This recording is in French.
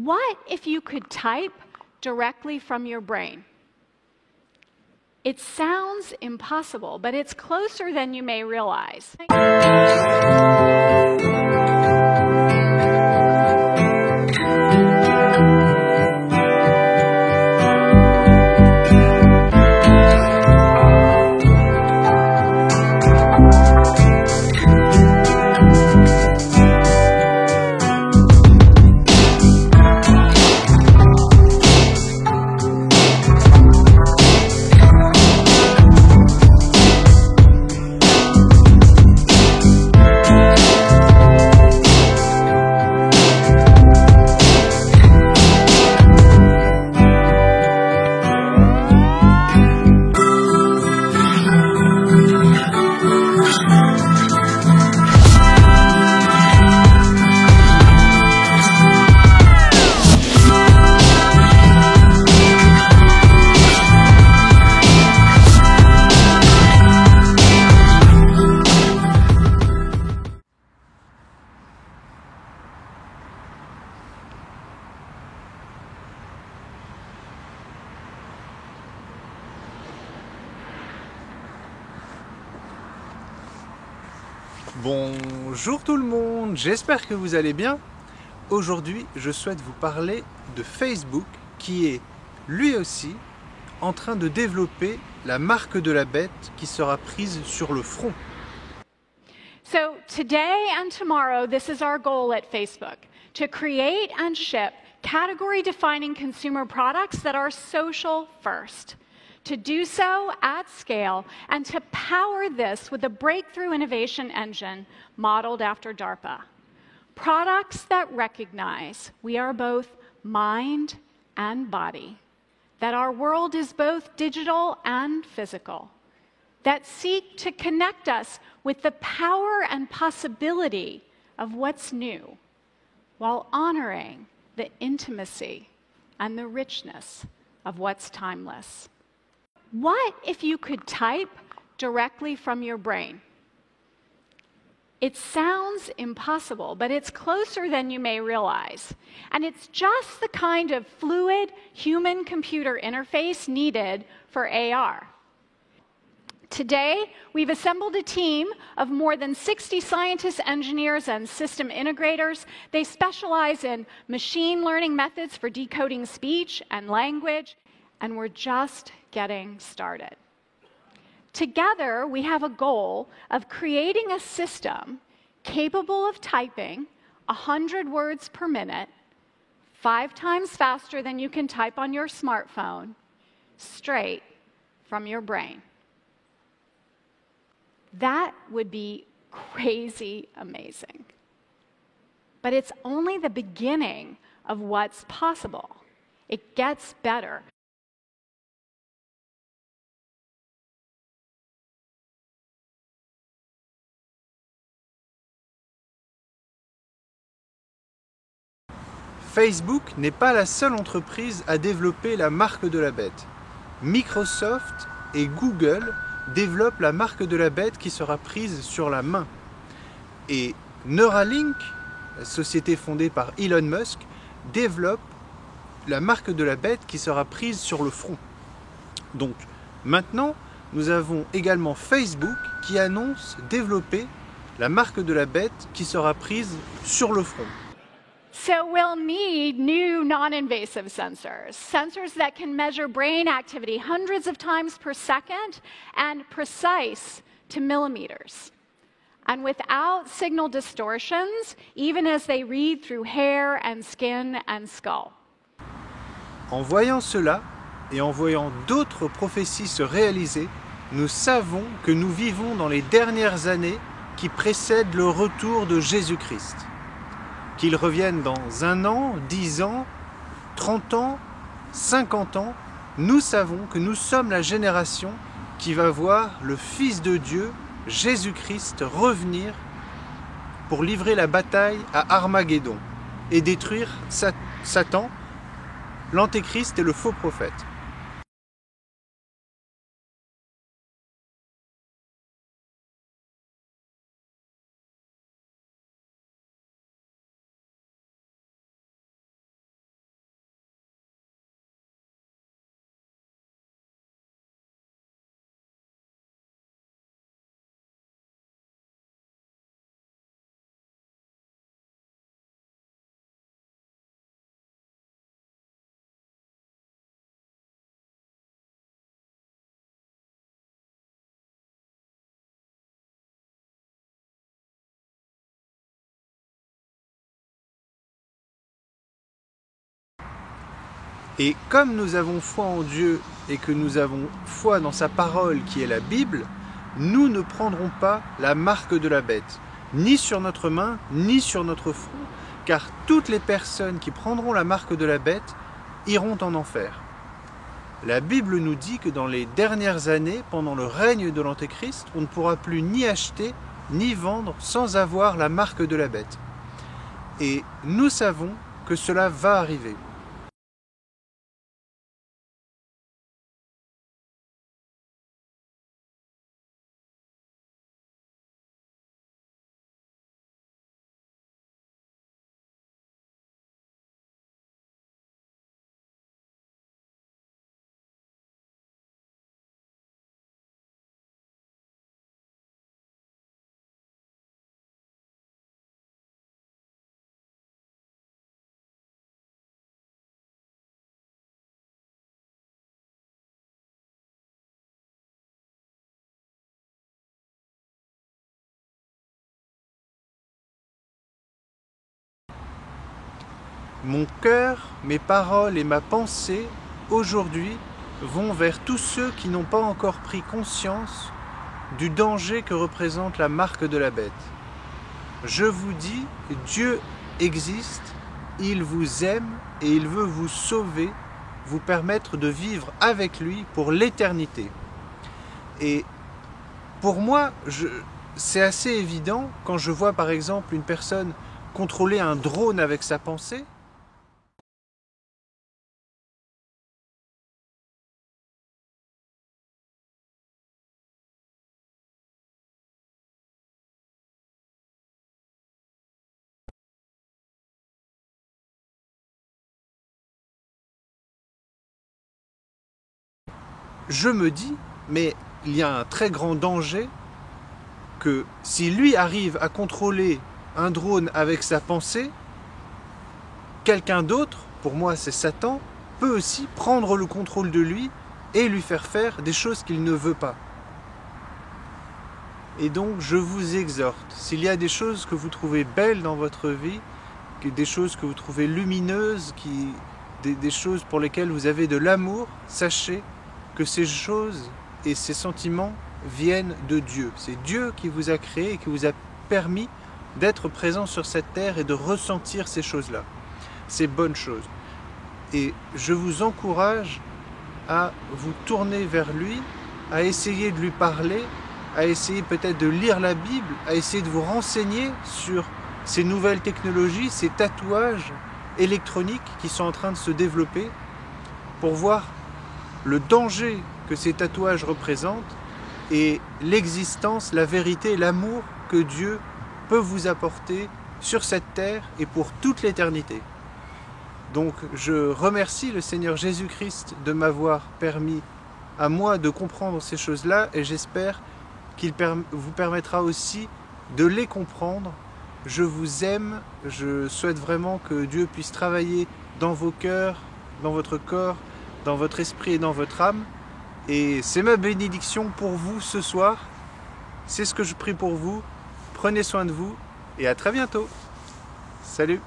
What if you could type directly from your brain? It sounds impossible, but it's closer than you may realize. Bonjour tout le monde, j'espère que vous allez bien. Aujourd'hui, je souhaite vous parler de Facebook qui est lui aussi en train de développer la marque de la bête qui sera prise sur le front. So today and tomorrow, this is our goal at Facebook, to create and ship category-defining consumer products that are social first. To do so at scale and to power this with a breakthrough innovation engine modeled after DARPA. Products that recognize we are both mind and body, that our world is both digital and physical, that seek to connect us with the power and possibility of what's new, while honoring the intimacy and the richness of what's timeless. What if you could type directly from your brain? It sounds impossible, but it's closer than you may realize. And it's just the kind of fluid human-computer interface needed for AR. Today, we've assembled a team of more than 60 scientists, engineers, and system integrators. They specialize in machine learning methods for decoding speech and language, and we're just getting started. Together, we have a goal of creating a system capable of typing 100 words per minute, 5 times faster than you can type on your smartphone, straight from your brain. That would be crazy amazing. But it's only the beginning of what's possible. It gets better. Facebook n'est pas la seule entreprise à développer la marque de la bête. Microsoft et Google développent la marque de la bête qui sera prise sur la main. Et Neuralink, la société fondée par Elon Musk, développe la marque de la bête qui sera prise sur le front. Donc maintenant, nous avons également Facebook qui annonce développer la marque de la bête qui sera prise sur le front. So we'll need new non-invasive sensors, sensors that can measure brain activity hundreds of times per second and precise to millimeters. And without signal distortions, even as they read through hair and skin and skull. En voyant cela et en voyant d'autres prophéties se réaliser, nous savons que nous vivons dans les dernières années qui précèdent le retour de Jésus-Christ. Qu'il revienne dans 1 an, 10 ans, 30 ans, 50 ans, nous savons que nous sommes la génération qui va voir le Fils de Dieu, Jésus-Christ, revenir pour livrer la bataille à Armageddon et détruire Satan, l'Antéchrist et le faux prophète. Et comme nous avons foi en Dieu et que nous avons foi dans sa parole qui est la Bible, nous ne prendrons pas la marque de la bête, ni sur notre main, ni sur notre front, car toutes les personnes qui prendront la marque de la bête iront en enfer. La Bible nous dit que dans les dernières années, pendant le règne de l'Antéchrist, on ne pourra plus ni acheter ni vendre sans avoir la marque de la bête. Et nous savons que cela va arriver. Mon cœur, mes paroles et ma pensée, aujourd'hui, vont vers tous ceux qui n'ont pas encore pris conscience du danger que représente la marque de la bête. Je vous dis, Dieu existe, il vous aime et il veut vous sauver, vous permettre de vivre avec lui pour l'éternité. Et pour moi, c'est assez évident quand je vois par exemple une personne contrôler un drone avec sa pensée. Je me dis, mais il y a un très grand danger que si lui arrive à contrôler un drone avec sa pensée, quelqu'un d'autre, pour moi c'est Satan, peut aussi prendre le contrôle de lui et lui faire faire des choses qu'il ne veut pas. Et donc je vous exhorte, s'il y a des choses que vous trouvez belles dans votre vie, des choses que vous trouvez lumineuses, des choses pour lesquelles vous avez de l'amour, sachez que ces choses et ces sentiments viennent de Dieu. C'est Dieu qui vous a créé et qui vous a permis d'être présent sur cette terre et de ressentir ces choses-là, ces bonnes choses. Et je vous encourage à vous tourner vers lui, à essayer de lui parler, à essayer peut-être de lire la Bible, à essayer de vous renseigner sur ces nouvelles technologies, ces tatouages électroniques qui sont en train de se développer pour voir le danger que ces tatouages représentent et l'existence, la vérité, l'amour que Dieu peut vous apporter sur cette terre et pour toute l'éternité. Donc je remercie le Seigneur Jésus-Christ de m'avoir permis à moi de comprendre ces choses-là et j'espère qu'il vous permettra aussi de les comprendre. Je vous aime, je souhaite vraiment que Dieu puisse travailler dans vos cœurs, dans votre corps, dans votre esprit et dans votre âme. Et c'est ma bénédiction pour vous ce soir. C'est ce que je prie pour vous. Prenez soin de vous et à très bientôt. Salut!